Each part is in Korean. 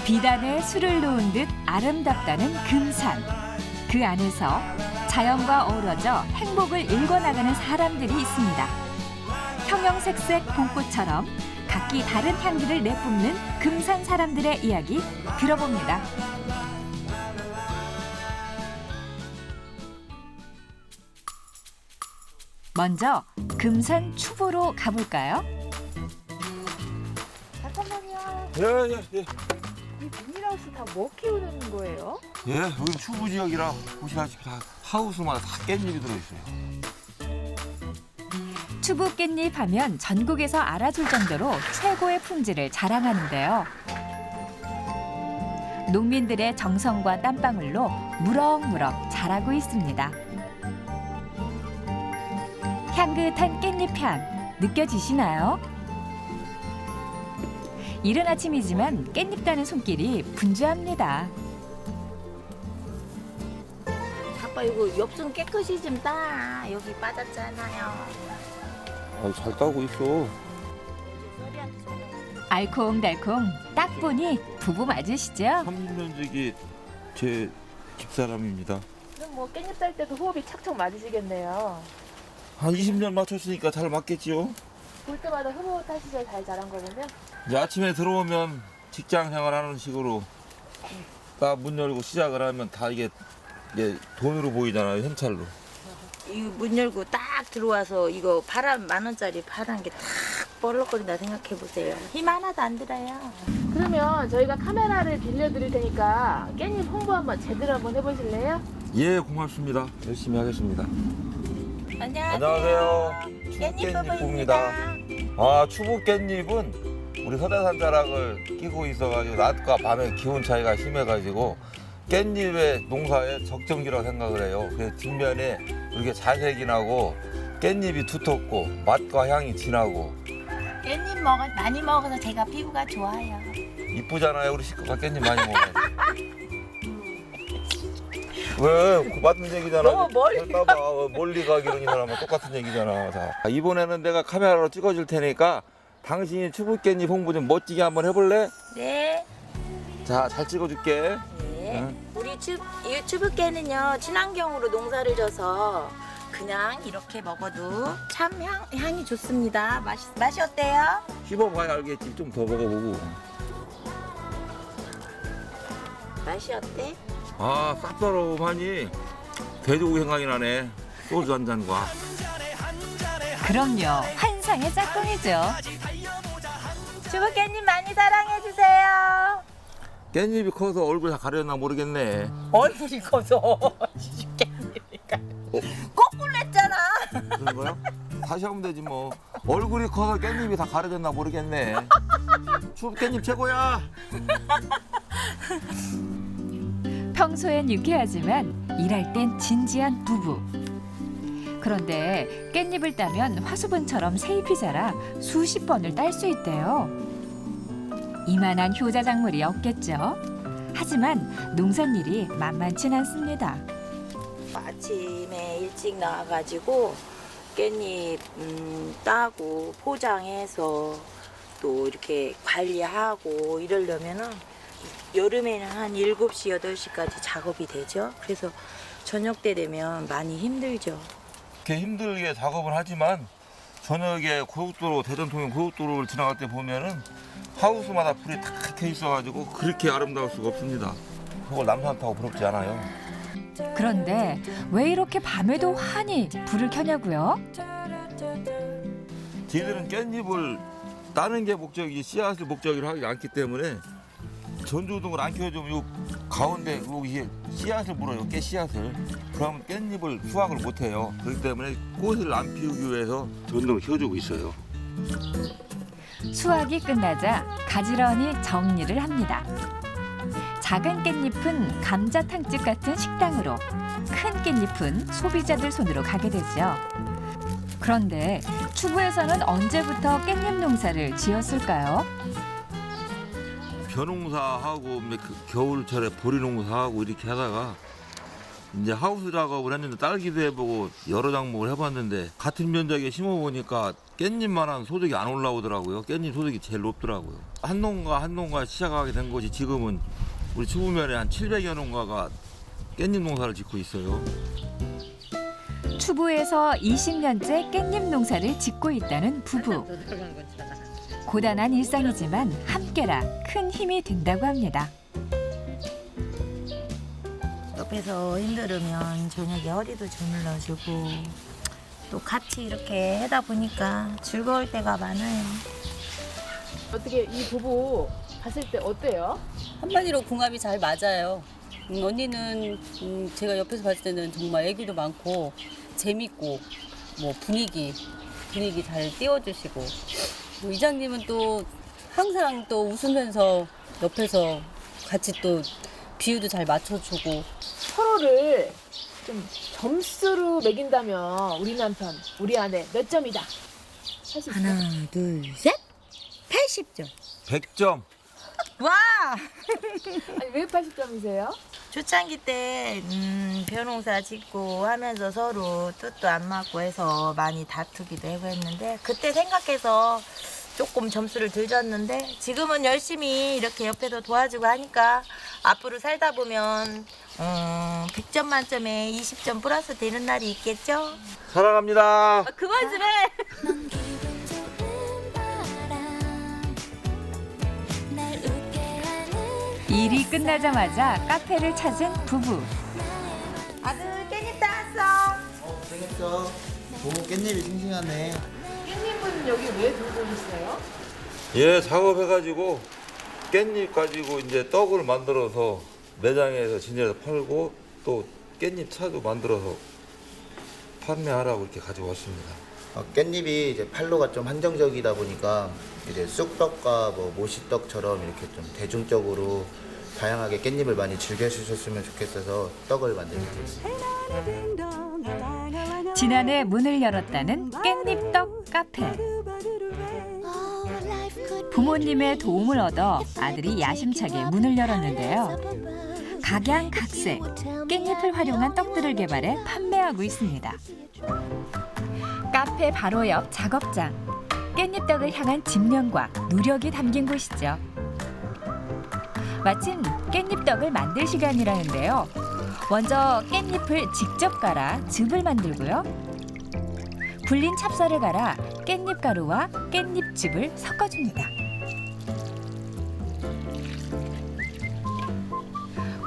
비단에 술을 놓은 듯 아름답다는 금산. 그 안에서 자연과 어우러져 행복을 일궈나가는 사람들이 있습니다. 형형색색 봄꽃처럼 각기 다른 향기를 내뿜는 금산 사람들의 이야기 들어봅니다. 먼저 금산 추보로 가볼까요? 잠깐만요. 예. 이 비닐하우스 다 뭐 키우는 거예요? 예, 여기 추부 지역이라 보시다시피 다 하우스마다 다 깻잎이 들어있어요. 추부 깻잎 하면 전국에서 알아줄 정도로 최고의 품질을 자랑하는데요. 농민들의 정성과 땀방울로 무럭무럭 자라고 있습니다. 향긋한 깻잎 향 느껴지시나요? 이른 아침이지만 깻잎 따는 손길이 분주합니다. 아빠 이거 엽순 깨끗이 좀 따. 여기 빠졌잖아요. 잘 따고 있어. 알콩달콩 딱 보니 부부 맞으시죠? 30년 지기 제 집사람입니다. 그럼 뭐 깻잎 딸 때도 호흡이 척척 맞으시겠네요. 한 20년 맞췄으니까 잘 맞겠지요? 볼 때마다 흐뭇하시죠? 잘 자란 거 보면? 이제 아침에 들어오면 직장 생활하는 식으로 딱 문 열고 시작을 하면 다 이게 돈으로 보이잖아요, 현찰로. 이거 문 열고 딱 들어와서 이거 파란 10,000원짜리 파란 게 딱 벌럭거린다 생각해 보세요. 힘 하나도 안 들어요. 그러면 저희가 카메라를 빌려드릴 테니까 깻잎 홍보 한번 제대로 한번 해보실래요? 예, 고맙습니다. 열심히 하겠습니다. 안녕하세요. 깻잎 부부입니다. 추부 깻잎은 우리 서대산 자락을 끼고 있어가지고 낮과 밤의 기온 차이가 심해가지고 깻잎의 농사의 적정기라고 생각을 해요. 그래서 뒷면에 이렇게 자색이 나고 깻잎이 두텁고 맛과 향이 진하고 깻잎 많이 먹어서 제가 피부가 좋아요. 이쁘잖아요. 우리 식구가 깻잎 많이 먹어요. 왜? 맞는 얘기잖아. 너무 멀리 봐봐. 멀리 가기로 이 사람은 똑같은 얘기잖아. 자, 이번에는 내가 카메라로 찍어줄 테니까 당신이 추부 깻잎 홍보 좀 멋지게 한번 해볼래? 네. 자, 잘 찍어줄게. 네. 응. 우리 이 추부깨는요 친환경으로 농사를 져서 그냥 이렇게 먹어도 참 향이 좋습니다. 맛이 어때요? 씹어봐야 알겠지. 좀 더 먹어보고. 맛이 어때? 쌉싸름하니 돼지고기 생각이 나네. 소주 한 잔과. 그럼요. 환상의 짝꿍이죠. 추부깨님 많이 사랑해 주세요. 깻잎이 커서 얼굴 다 가렸나 모르겠네. 얼굴이 커서 깻잎이니까 거꾸로 했잖아. 그런 거야? 다시 하면 되지 뭐. 얼굴이 커서 깻잎이 다 가려졌나 모르겠네. 추부 깻잎 최고야. 평소엔 유쾌하지만 일할 땐 진지한 부부. 그런데 깻잎을 따면 화수분처럼 새잎이 자라 수십 번을 딸 수 있대요. 이만한 효자작물이 없겠죠. 하지만 농산일이 만만치 않습니다. 아침에 일찍 나와가지고 깻잎 따고 포장해서 또 이렇게 관리하고 이러려면은 여름에는 한 7시, 8시까지 작업이 되죠. 그래서 저녁 때 되면 많이 힘들죠. 이렇게 힘들게 작업을 하지만 저녁에 고속도로 대전 통영 고속도로를 지나갈 때 보면은 하우스마다 불이 다 켜 있어가지고 그렇게 아름다울 수가 없습니다. 그걸 남산 타고 부럽지 않아요. 그런데 왜 이렇게 밤에도 환히 불을 켜냐고요? 저희들은 깻잎을 따는 게 목적이지 씨앗을 목적으로 하지 않기 때문에 전조등을 안 켜주면 요 가운데 여기 씨앗을 물어요. 깨 씨앗을. 그러면 깻잎을 수확을 못해요. 그렇기 때문에 꽃을 안 피우기 위해서 전등을 켜주고 있어요. 수확이 끝나자 가지런히 정리를 합니다. 작은 깻잎은 감자탕집 같은 식당으로, 큰 깻잎은 소비자들 손으로 가게 되죠. 그런데 추부에서는 언제부터 깻잎 농사를 지었을까요? 벼농사하고 겨울철에 보리농사하고 이렇게 하다가 이제 하우스 작업을 했는데 딸기도 해보고 여러 작목을 해봤는데 같은 면적에 심어보니까 깻잎만한 소득이 안 올라오더라고요. 깻잎 소득이 제일 높더라고요. 한 농가 시작하게 된 것이 지금은 우리 추부면에 한 700여 농가가 깻잎 농사를 짓고 있어요. 추부에서 20년째 깻잎 농사를 짓고 있다는 부부. 고단한 일상이지만 함께라 큰 힘이 된다고 합니다. 옆에서 힘들으면 저녁에 허리도 주물러주고 또 같이 이렇게 하다 보니까 즐거울 때가 많아요. 어떻게 이 부부 봤을 때 어때요? 한마디로 궁합이 잘 맞아요. 언니는 제가 옆에서 봤을 때는 정말 애기도 많고 재밌고 뭐 분위기 잘 띄워주시고 뭐 이장님은 또 항상 또 웃으면서 옆에서 같이 또 비유도 잘 맞춰주고 서로를 좀 점수로 매긴다면 우리 남편, 우리 아내 몇 점이다? 할 수 있어요? 하나, 둘, 셋! 80점. 100점. 와! 아니 왜 80점이세요? 초창기 때 벼농사 짓고 하면서 서로 뜻도 안 맞고 해서 많이 다투기도 하고 했는데 그때 생각해서 조금 점수를 덜 줬는데 지금은 열심히 이렇게 옆에서 도와주고 하니까 앞으로 살다 보면 100점 만점에 20점 플러스 되는 날이 있겠죠? 사랑합니다. 그만 좀 해! 일이 끝나자마자 카페를 찾은 부부. 아들 깻잎 따왔어. 생겼어. 오, 깻잎이 싱싱하네. 깻잎은 여기 왜 들고 오셨어요? 예, 작업해가지고 깻잎 가지고 이제 떡을 만들어서 매장에서 진열해서 팔고 또 깻잎 차도 만들어서 판매하라고 이렇게 가져왔습니다. 깻잎이 이제 판로가 좀 한정적이다 보니까 이제 쑥떡과 뭐 모시떡처럼 이렇게 좀 대중적으로 다양하게 깻잎을 많이 즐겨주셨으면 좋겠어서 떡을 만들게 됐습니다. 지난해 문을 열었다는 깻잎떡 카페. 부모님의 도움을 얻어 아들이 야심차게 문을 열었는데요. 각양각색 깻잎을 활용한 떡들을 개발해 판매하고 있습니다. 카페 바로 옆 작업장. 깻잎떡을 향한 집념과 노력이 담긴 곳이죠. 마침 깻잎떡을 만들 시간이라는데요. 먼저 깻잎을 직접 갈아 즙을 만들고요. 불린 찹쌀을 갈아 깻잎 가루와 깻잎즙을 섞어줍니다.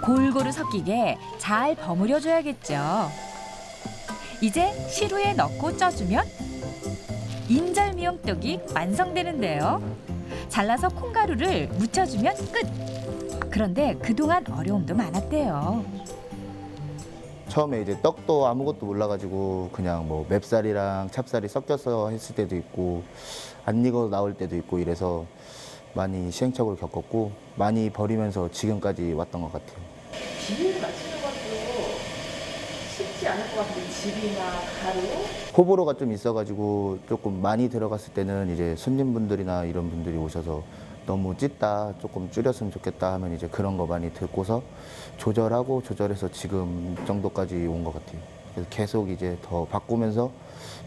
골고루 섞이게 잘 버무려줘야겠죠. 이제 시루에 넣고 쪄주면 인절미용떡이 완성되는데요. 잘라서 콩가루를 묻혀주면 끝! 그런데 그동안 어려움도 많았대요. 처음에 이제 떡도 아무것도 몰라가지고 그냥 뭐 맵쌀이랑 찹쌀이 섞여서 했을 때도 있고 안 익어 나올 때도 있고 이래서 많이 시행착오를 겪었고 많이 버리면서 지금까지 왔던 것 같아요. 비율을 맞추는 것도 쉽지 않을 것 같은데 즙이나 가루? 호불호가 좀 있어가지고 조금 많이 들어갔을 때는 이제 손님분들이나 이런 분들이 오셔서 너무 찢다, 조금 줄였으면 좋겠다 하면 이제 그런 거 많이 듣고서 조절하고 조절해서 지금 정도까지 온 것 같아요. 그래서 계속 이제 더 바꾸면서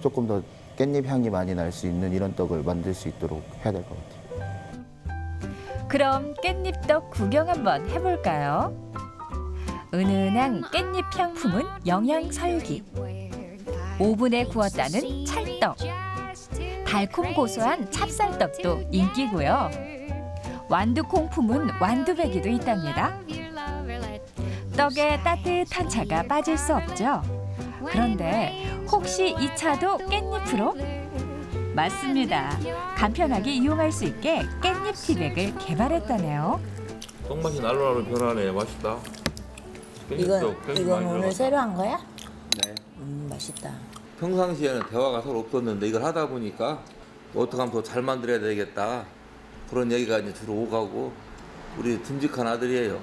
조금 더 깻잎 향이 많이 날 수 있는 이런 떡을 만들 수 있도록 해야 될 것 같아요. 그럼 깻잎떡 구경 한번 해볼까요? 은은한 깻잎 향 품은 영양설기, 오븐에 구웠다는 찰떡, 달콤 고소한 찹쌀떡도 인기고요. 완두콩 품은 완두배기도 있답니다. 떡에 따뜻한 차가 빠질 수 없죠. 그런데 혹시 이 차도 깻잎으로? 맞습니다. 간편하게 이용할 수 있게 깻잎 티백을 개발했다네요. 떡맛이 날로날로 변하네. 맛있다. 이건 오늘 새로 한 거야? 네. 맛있다. 평상시에는 대화가 서로 없었는데 이걸 하다 보니까 어떻게 하면 더 잘 만들어야 되겠다. 그런 얘기가 이제 주로 오가고 우리 듬직한 아들이에요.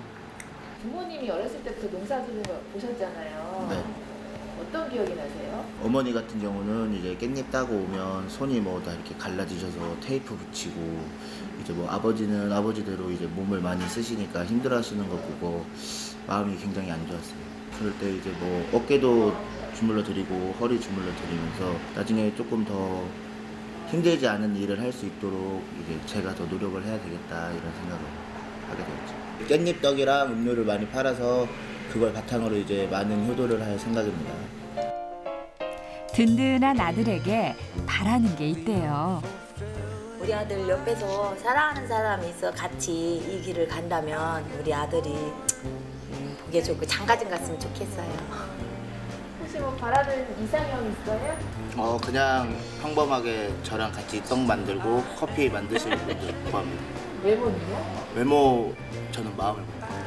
부모님이 어렸을 때부터 농사 짓는 거 보셨잖아요. 네. 어떤 기억이 나세요? 어머니 같은 경우는 이제 깻잎 따고 오면 손이 뭐 다 이렇게 갈라지셔서 테이프 붙이고 이제 뭐 아버지는 아버지대로 이제 몸을 많이 쓰시니까 힘들어하시는 거 보고 마음이 굉장히 안 좋았어요. 그럴 때 이제 뭐 어깨도 주물러 드리고 허리 주물러 드리면서 나중에 조금 더 힘들지 않은 일을 할 수 있도록 이제 제가 더 노력을 해야 되겠다 이런 생각을 하게 되었죠. 깻잎떡이랑 음료를 많이 팔아서 그걸 바탕으로 이제 많은 효도를 할 생각입니다. 든든한 아들에게 바라는 게 있대요. 우리 아들 옆에서 사랑하는 사람이 있어 같이 이 길을 간다면 우리 아들이 보기에 좋고 장가진 갔으면 좋겠어요. 혹시 뭐 바라는 이상형 있어요? 그냥 평범하게 저랑 같이 떡 만들고 커피 만드실 분들 구합니다. 외모는요? 외모 저는 마음을 먹어요.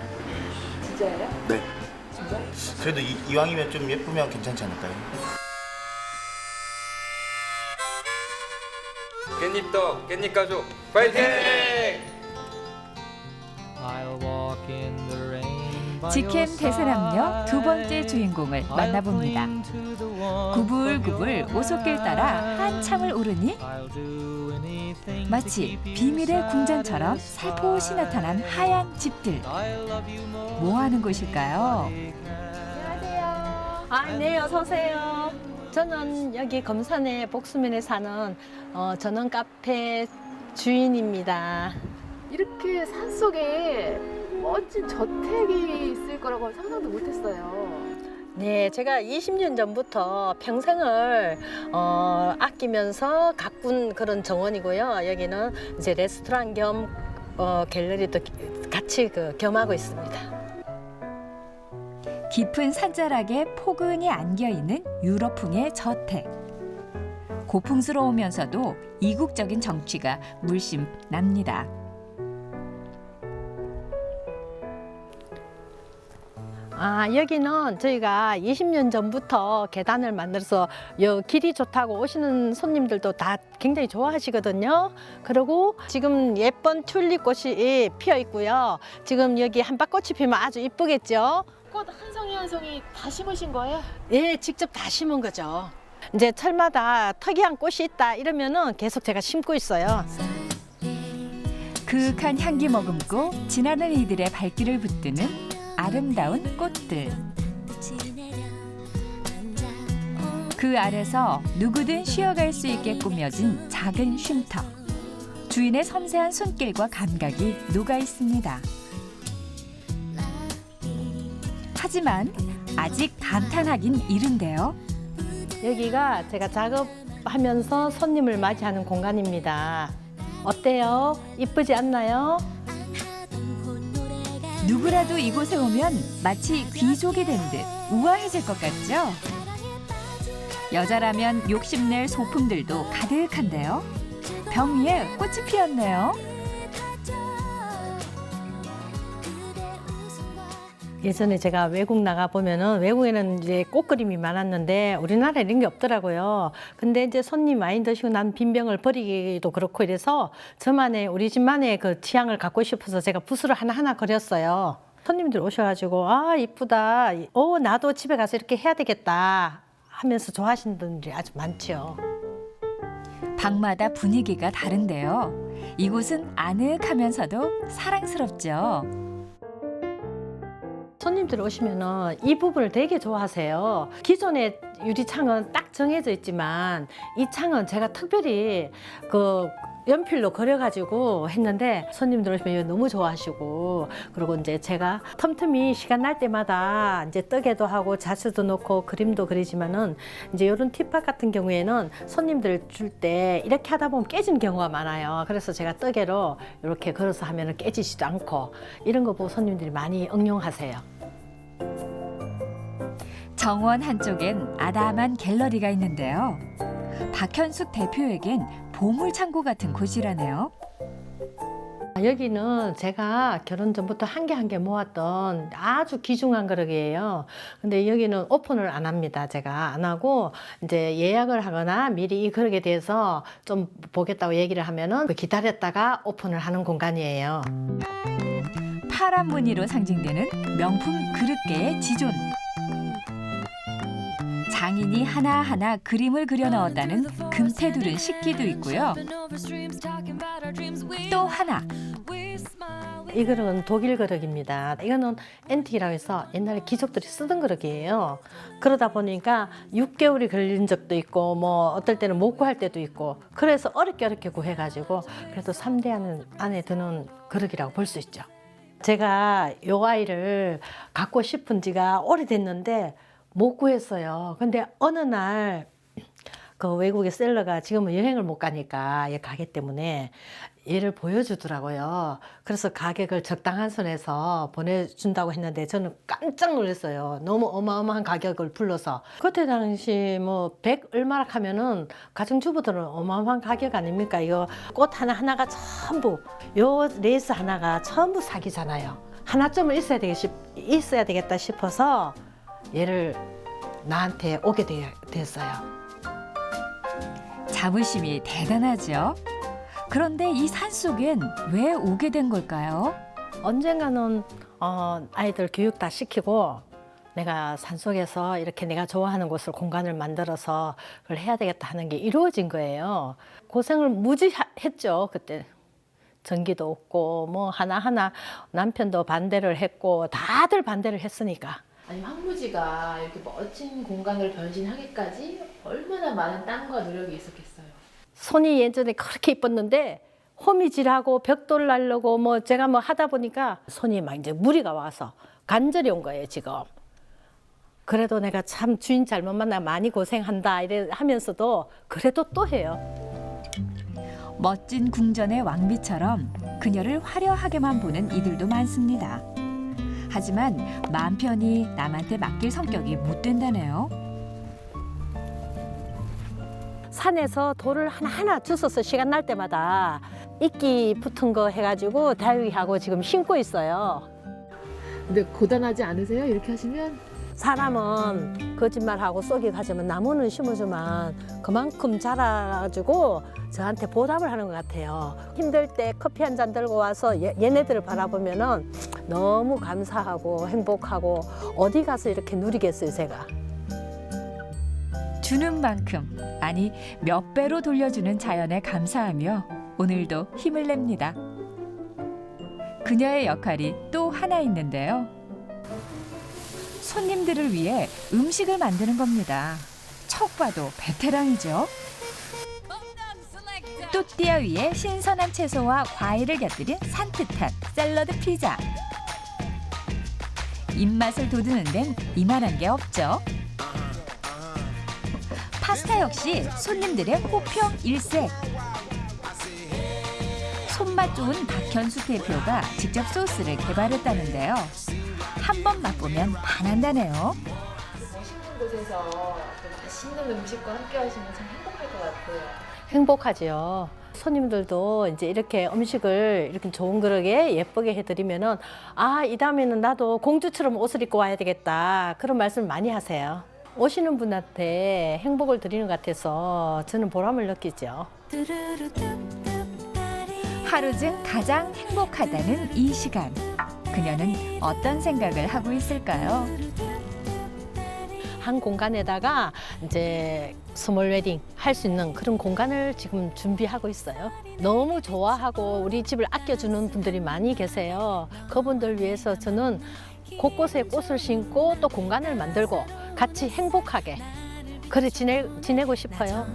진짜예요? 네. 진짜? 그래도 이왕이면 좀 예쁘면 괜찮지 않을까요? 깻잎떡, 깻잎가족, 파이팅! 직캠 대세남녀 두 번째 주인공을 만나봅니다. 구불구불 오솔길 따라 한참을 오르니 마치 비밀의 궁전처럼 살포시 나타난 하얀 집들. 뭐 하는 곳일까요? 네, 어서 오세요. 저는 여기 검산의 복수면에 사는 전원 카페 주인입니다. 이렇게 산속에 멋진 저택이 있을 거라고 상상도 못했어요. 네, 제가 20년 전부터 평생을 아끼면서 가꾼 그런 정원이고요. 여기는 이제 레스토랑 겸 갤러리도 같이 겸하고 있습니다. 깊은 산자락에 포근히 안겨있는 유럽풍의 저택. 고풍스러우면서도 이국적인 정취가 물씬 납니다. 여기는 저희가 20년 전부터 계단을 만들어서 길이 좋다고 오시는 손님들도 다 굉장히 좋아하시거든요. 그리고 지금 예쁜 튤립꽃이 피어 있고요. 지금 여기 한박꽃이 피면 아주 이쁘겠죠. 꽃 한 송이 한 송이 다 심으신 거예요? 예, 직접 다 심은 거죠. 이제 철마다 특이한 꽃이 있다 이러면은 계속 제가 심고 있어요. 그윽한 향기 머금고 지나는 이들의 발길을 붙드는 아름다운 꽃들. 그 아래서 누구든 쉬어갈 수 있게 꾸며진 작은 쉼터. 주인의 섬세한 손길과 감각이 녹아 있습니다. 하지만 아직 감탄하긴 이른데요. 여기가 제가 작업하면서 손님을 맞이하는 공간입니다. 어때요? 이쁘지 않나요? 누구라도 이곳에 오면 마치 귀족이 된 듯 우아해질 것 같죠? 여자라면 욕심낼 소품들도 가득한데요. 병 위에 꽃이 피었네요. 예전에 제가 외국 나가 보면은 외국에는 이제 꽃그림이 많았는데 우리나라에 이런 게 없더라고요. 근데 이제 손님 많이 드시고 난 빈병을 버리기도 그렇고 이래서 저만의 우리 집만의 그 취향을 갖고 싶어서 제가 붓으로 하나하나 그렸어요. 손님들 오셔가지고 이쁘다. 나도 집에 가서 이렇게 해야 되겠다 하면서 좋아하시는 분들이 아주 많죠. 방마다 분위기가 다른데요. 이곳은 아늑하면서도 사랑스럽죠. 손님들 오시면은 이 부분을 되게 좋아하세요. 기존의 유리창은 딱 정해져 있지만 이 창은 제가 특별히 연필로 그려가지고 했는데 손님들 오시면 이거 너무 좋아하시고 그리고 이제 제가 틈틈이 시간 날 때마다 이제 떡에도 하고 자수도 넣고 그림도 그리지만은 이제 이런 팁밥 같은 경우에는 손님들 줄 때 이렇게 하다 보면 깨지는 경우가 많아요. 그래서 제가 떡에로 이렇게 걸어서 하면은 깨지지도 않고 이런 거 보고 손님들이 많이 응용하세요. 정원 한쪽엔 아담한 갤러리가 있는데요. 박현숙 대표에겐 보물창고 같은 곳이라네요. 여기는 제가 결혼 전부터 한 개 한 개 모았던 아주 귀중한 그릇이에요. 근데 여기는 오픈을 안 합니다. 제가 안 하고 이제 예약을 하거나 미리 이 그릇에 대해서 좀 보겠다고 얘기를 하면은 기다렸다가 오픈을 하는 공간이에요. 파란 무늬로 상징되는 명품 그릇계의 지존. 장인이 하나하나 그림을 그려 넣었다는 금태두른 식기도 있고요. 또 하나. 이 그릇은 독일 그릇입니다. 이거는 앤틱이라고 해서 옛날에 귀족들이 쓰던 그릇이에요. 그러다 보니까 6개월이 걸린 적도 있고 뭐 어떨 때는 못 구할 때도 있고 그래서 어렵게 구해가지고 그래도 3대 안에 드는 그릇이라고 볼 수 있죠. 제가 요 아이를 갖고 싶은 지가 오래됐는데 못 구했어요. 근데 어느 날 그 외국의 셀러가 지금은 여행을 못 가니까 얘 가게 때문에 얘를 보여주더라고요. 그래서 가격을 적당한 선에서 보내준다고 했는데 저는 깜짝 놀랐어요. 너무 어마어마한 가격을 불러서. 그때 당시 뭐 100 얼마나 하면은 가정주부들은 어마어마한 가격 아닙니까? 이거 꽃 하나하나가 전부 요 레이스 하나가 전부 사기잖아요. 하나쯤은 있어야 되겠다 싶어서 얘를 나한테 오게 됐어요. 자부심이 대단하죠. 그런데 이 산속엔 왜 오게 된 걸까요? 언젠가는 아이들 교육 다 시키고 내가 산속에서 이렇게 내가 좋아하는 곳을 공간을 만들어서 그걸 해야 되겠다 하는 게 이루어진 거예요. 고생을 무지 했죠. 그때 전기도 없고 뭐 하나하나 남편도 반대를 했고 다들 반대를 했으니까. 아니 황무지가 이렇게 멋진 공간을 변신하기까지 얼마나 많은 땀과 노력이 있었겠어요. 손이 예전에 그렇게 이뻤는데 호미질하고 벽돌 날려고 뭐 제가 뭐 하다 보니까 손이 막 이제 무리가 와서 간절히 온 거예요 지금. 그래도 내가 참 주인 잘못 만나 많이 고생한다 이래 하면서도 그래도 또 해요. 멋진 궁전의 왕비처럼 그녀를 화려하게만 보는 이들도 많습니다. 하지만 마음 편히 남한테 맡길 성격이 못 된다네요. 산에서 돌을 하나하나 주워서 시간 날 때마다 이끼 붙은 거 해가지고 다육이하고 지금 심고 있어요. 근데 고단하지 않으세요? 이렇게 하시면? 사람은 거짓말하고 쏘기 가지면 나무는 심어주면 그만큼 자라가지고 저한테 보답을 하는 것 같아요. 힘들 때 커피 한 잔 들고 와서 얘네들을 바라보면은 너무 감사하고 행복하고 어디 가서 이렇게 누리겠어요, 제가. 주는 만큼, 아니 몇 배로 돌려주는 자연에 감사하며 오늘도 힘을 냅니다. 그녀의 역할이 또 하나 있는데요. 손님들을 위해 음식을 만드는 겁니다. 척 봐도 베테랑이죠. 또띠아 위에 신선한 채소와 과일을 곁들인 산뜻한 샐러드 피자. 입맛을 돋우는 데는 이만한 게 없죠. 파스타 역시 손님들의 호평 일색. 손맛 좋은 박현수 대표가 직접 소스를 개발했다는데요. 한 번 맛보면 반한다네요. 멋있는 곳에서 또 맛있는 음식과 함께 하시면 참 행복할 것 같아요. 행복하지요. 손님들도 이제 이렇게 음식을 이렇게 좋은 그릇에 예쁘게 해드리면은 아, 이 다음에는 나도 공주처럼 옷을 입고 와야 되겠다. 그런 말씀을 많이 하세요. 오시는 분한테 행복을 드리는 것 같아서 저는 보람을 느끼죠. 하루 중 가장 행복하다는 이 시간. 그녀는 어떤 생각을 하고 있을까요? 한 공간에다가 이제 스몰 웨딩 할 수 있는 그런 공간을 지금 준비하고 있어요. 너무 좋아하고 우리 집을 아껴주는 분들이 많이 계세요. 그분들 위해서 저는 곳곳에 꽃을 심고 또 공간을 만들고 같이 행복하게 그래 지내고 싶어요.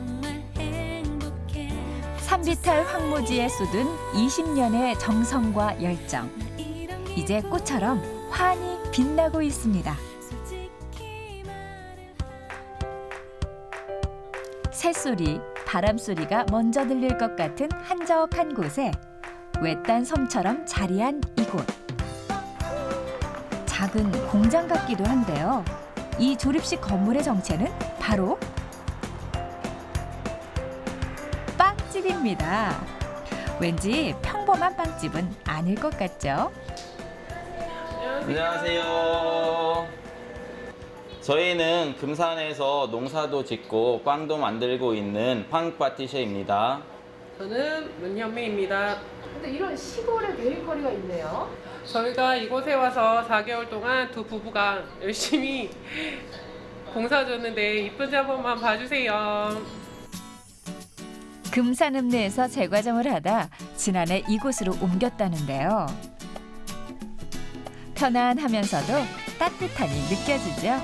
산비탈 황무지에 쏟은 20년의 정성과 열정. 이제 꽃처럼 환히 빛나고 있습니다. 새소리, 바람소리가 먼저 들릴 것 같은 한적한 곳에 외딴 섬처럼 자리한 이곳. 작은 공장 같기도 한데요. 이 조립식 건물의 정체는 바로 빵집입니다. 왠지 평범한 빵집은 아닐 것 같죠? 안녕하세요. 저희는 금산에서 농사도 짓고 빵도 만들고 있는 빵파티셰입니다. 저는 문현미입니다. 근데 이런 시골에 베이커리가 있네요. 저희가 이곳에 와서 4개월 동안 두 부부가 열심히 공사 줬는데 이쁜지 한 번만 봐주세요. 금산읍내에서 제과점을 하다 지난해 이곳으로 옮겼다는데요. 편안하면서도 따뜻함이 느껴지죠.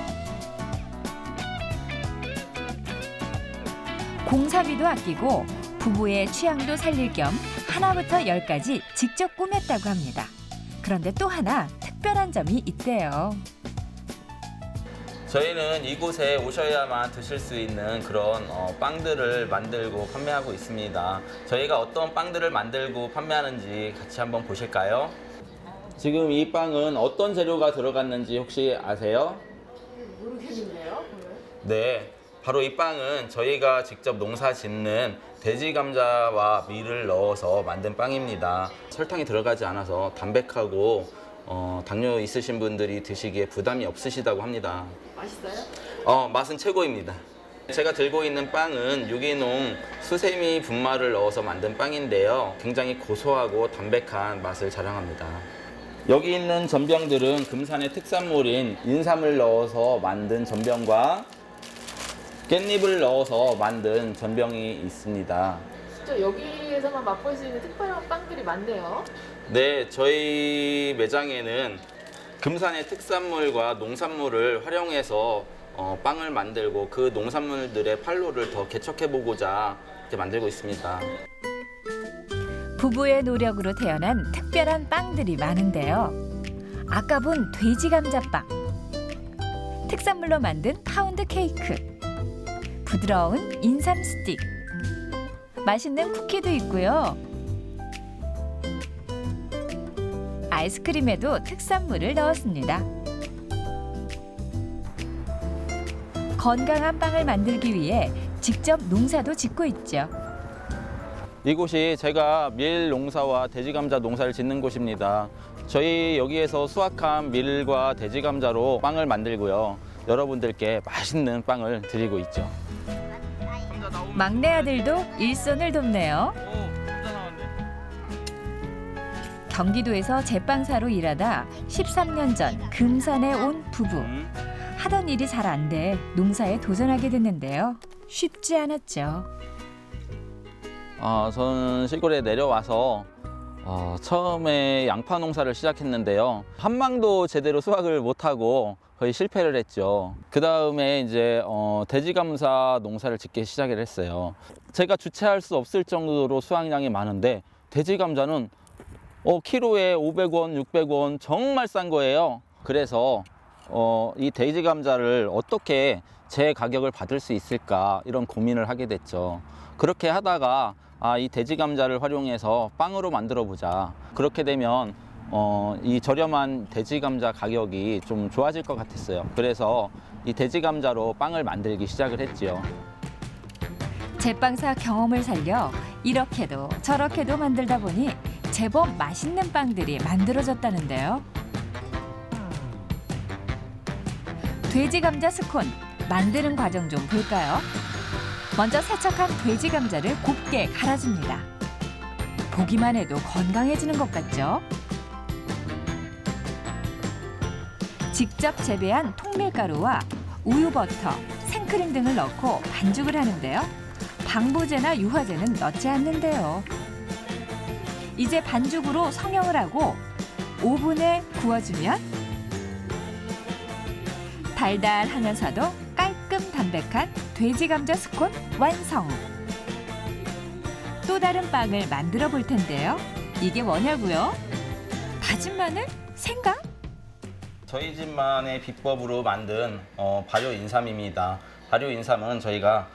공사비도 아끼고 부부의 취향도 살릴 겸 하나부터 열까지 직접 꾸몄다고 합니다. 그런데 또 하나 특별한 점이 있대요. 저희는 이곳에 오셔야만 드실 수 있는 그런 빵들을 만들고 판매하고 있습니다. 저희가 어떤 빵들을 만들고 판매하는지 같이 한번 보실까요? 지금 이 빵은 어떤 재료가 들어갔는지 혹시 아세요? 모르겠는데요. 네, 바로 이 빵은 저희가 직접 농사 짓는 돼지 감자와 밀을 넣어서 만든 빵입니다. 설탕이 들어가지 않아서 담백하고 당뇨 있으신 분들이 드시기에 부담이 없으시다고 합니다. 맛있어요? 맛은 최고입니다. 제가 들고 있는 빵은 유기농 수세미 분말을 넣어서 만든 빵인데요. 굉장히 고소하고 담백한 맛을 자랑합니다. 여기 있는 전병들은 금산의 특산물인 인삼을 넣어서 만든 전병과 깻잎을 넣어서 만든 전병이 있습니다. 진짜 여기에서만 맛볼 수 있는 특별한 빵들이 많네요. 네, 저희 매장에는 금산의 특산물과 농산물을 활용해서 빵을 만들고 그 농산물들의 판로를 더 개척해보고자 이렇게 만들고 있습니다. 부부의 노력으로 태어난 특별한 빵들이 많은데요. 아까 본 돼지 감자빵, 특산물로 만든 파운드 케이크, 부드러운 인삼 스틱, 맛있는 쿠키도 있고요. 아이스크림에도 특산물을 넣었습니다. 건강한 빵을 만들기 위해 직접 농사도 짓고 있죠. 이곳이 제가 밀 농사와 돼지 감자 농사를 짓는 곳입니다. 저희 여기에서 수확한 밀과 돼지 감자로 빵을 만들고요. 여러분들께 맛있는 빵을 드리고 있죠. 막내 아들도 일손을 돕네요. 경기도에서 제빵사로 일하다 13년 전 금산에 온 부부. 하던 일이 잘 안 돼 농사에 도전하게 됐는데요. 쉽지 않았죠. 저는 시골에 내려와서 처음에 양파 농사를 시작했는데요. 한 망도 제대로 수확을 못하고 거의 실패를 했죠. 그 다음에 이제 돼지 감자 농사를 짓기 시작을 했어요. 제가 주체할 수 없을 정도로 수확량이 많은데 돼지 감자는 키로에 500원, 600원 정말 싼 거예요. 그래서 이 돼지 감자를 어떻게 제 가격을 받을 수 있을까 이런 고민을 하게 됐죠. 그렇게 하다가 이 돼지 감자를 활용해서 빵으로 만들어 보자. 그렇게 되면 이 저렴한 돼지 감자 가격이 좀 좋아질 것 같았어요. 그래서 이 돼지 감자로 빵을 만들기 시작을 했지요. 제빵사 경험을 살려 이렇게도 저렇게도 만들다 보니 제법 맛있는 빵들이 만들어졌다는데요. 돼지 감자 스콘 만드는 과정 좀 볼까요? 먼저 세척한 돼지 감자를 곱게 갈아줍니다. 보기만 해도 건강해지는 것 같죠? 직접 재배한 통밀가루와 우유버터, 생크림 등을 넣고 반죽을 하는데요. 방부제나 유화제는 넣지 않는데요. 이제 반죽으로 성형을 하고 오븐에 구워주면 달달하면서도 깔끔 담백한 돼지 감자 스콘 완성! 또 다른 빵을 만들어 볼 텐데요. 이게 뭐냐고요? 다진 마늘? 생강? 저희 집만의 비법으로 만든 발효 인삼입니다. 발효 인삼은 저희가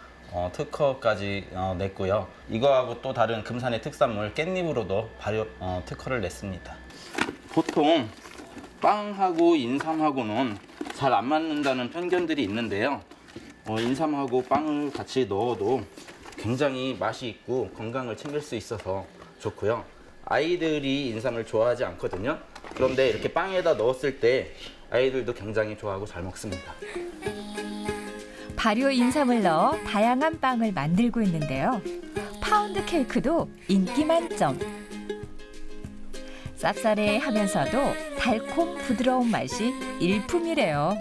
특허까지 냈고요. 이거하고 또 다른 금산의 특산물 깻잎으로도 발효 특허를 냈습니다. 보통 빵하고 인삼하고는 잘 안 맞는다는 편견들이 있는데요. 인삼하고 빵을 같이 넣어도 굉장히 맛이 있고 건강을 챙길 수 있어서 좋고요. 아이들이 인삼을 좋아하지 않거든요. 그런데 이렇게 빵에다 넣었을 때 아이들도 굉장히 좋아하고 잘 먹습니다. 발효 인삼을 넣어 다양한 빵을 만들고 있는데요. 파운드 케이크도 인기 만점. 쌉싸래하면서도 달콤 부드러운 맛이 일품이래요.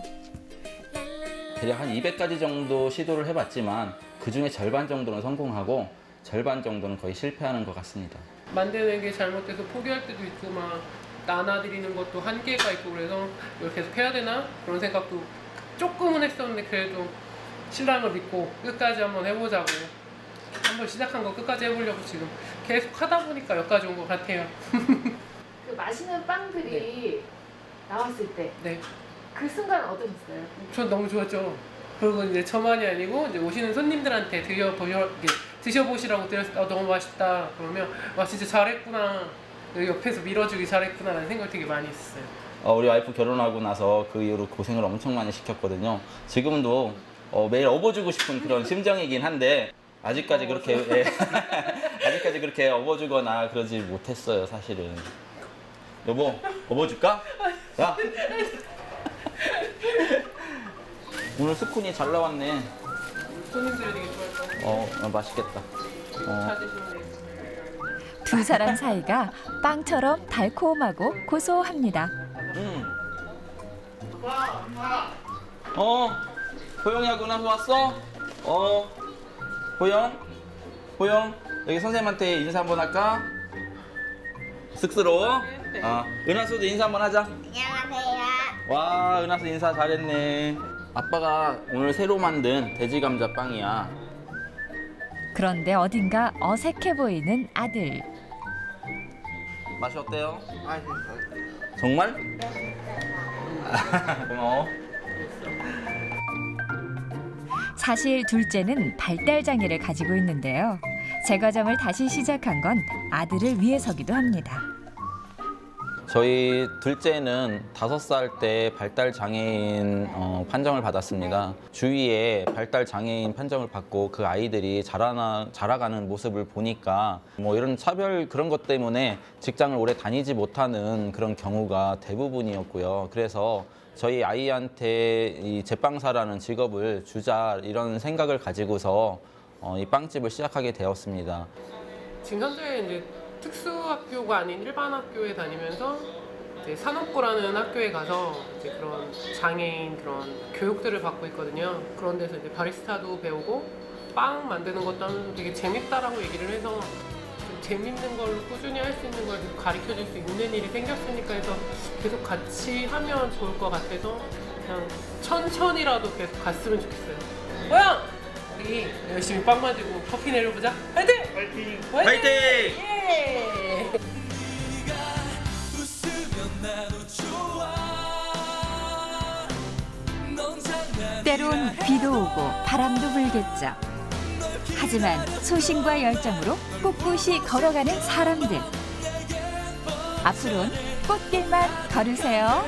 대략 한 200가지 정도 시도를 해봤지만 그중에 절반 정도는 성공하고 절반 정도는 거의 실패하는 것 같습니다. 만드는 게 잘못돼서 포기할 때도 있고 막 나눠드리는 것도 한계가 있고 그래서 이걸 계속 해야 되나 그런 생각도 조금은 했었는데 그래도 신랑을 믿고 끝까지 한번 해보자고 한번 시작한 거 끝까지 해보려고 지금 계속 하다 보니까 여기까지 온 것 같아요. 그 맛있는 빵들이 나왔을 때 네, 그 순간 어떠셨어요? 전 너무 좋았죠. 그리고 이제 저만이 아니고 이제 오시는 손님들한테 드셔보시라고 드렸을 때 너무 맛있다 그러면 와 진짜 잘했구나 옆에서 밀어주기 잘했구나라는 생각을 되게 많이 했어요. 우리 와이프 결혼하고 나서 그 이후로 고생을 엄청 많이 시켰거든요. 지금도 매일 업어주고 싶은 그런 심정이긴 한데 아직까지 그렇게 아직까지 그렇게 업어주거나 그러지 못했어요, 사실은. 여보, 업어줄까? 야. 오늘 스콘이 잘 나왔네. 손님들이 되게 좋아할 거예요. 맛있겠다. 찾으시면 돼요. 두 사람 사이가 빵처럼 달콤하고 고소합니다. 호영이하고 나서 왔어? 호영, 여기 선생님한테 인사 한번 할까? 쑥스러워? 네. 은하수도 인사 한번 하자. 안녕하세요. 와, 은하수 인사 잘했네. 아빠가 오늘 새로 만든 돼지 감자 빵이야. 그런데 어딘가 어색해 보이는 아들. 맛이 어때요? 정말? 고마워. 사실 둘째는 발달 장애를 가지고 있는데요. 제 과정을 다시 시작한 건 아들을 위해서기도 합니다. 저희 둘째는 5살 때 발달 장애인 판정을 받았습니다. 주위에 발달 장애인 판정을 받고 그 아이들이 자라가는 모습을 보니까 뭐 이런 차별 그런 것 때문에 직장을 오래 다니지 못하는 그런 경우가 대부분이었고요. 그래서 저희 아이한테 이 제빵사라는 직업을 주자 이런 생각을 가지고서 이 빵집을 시작하게 되었습니다. 지금 현재 이제 특수학교가 아닌 일반 학교에 다니면서 이제 산업고라는 학교에 가서 이제 그런 장애인 그런 교육들을 받고 있거든요. 그런 데서 이제 바리스타도 배우고 빵 만드는 것도 하면서 되게 재밌다라고 얘기를 해서 좀 재밌는 걸 꾸준히 할 수 있는 걸 계속 가르쳐 줄 수 있는 일이 생겼으니까 해서 계속 같이 하면 좋을 것 같아서 그냥 천천히라도 계속 갔으면 좋겠어요. 뭐야? 우리 열심히 빵 만들고 커피 내려보자. 화이팅! 화이팅! 화이팅! 예! 때론 비도 오고 바람도 불겠죠. 하지만 소신과 열정으로 꿋꿋이 걸어가는 사람들. 앞으로는 꽃길만 걸으세요.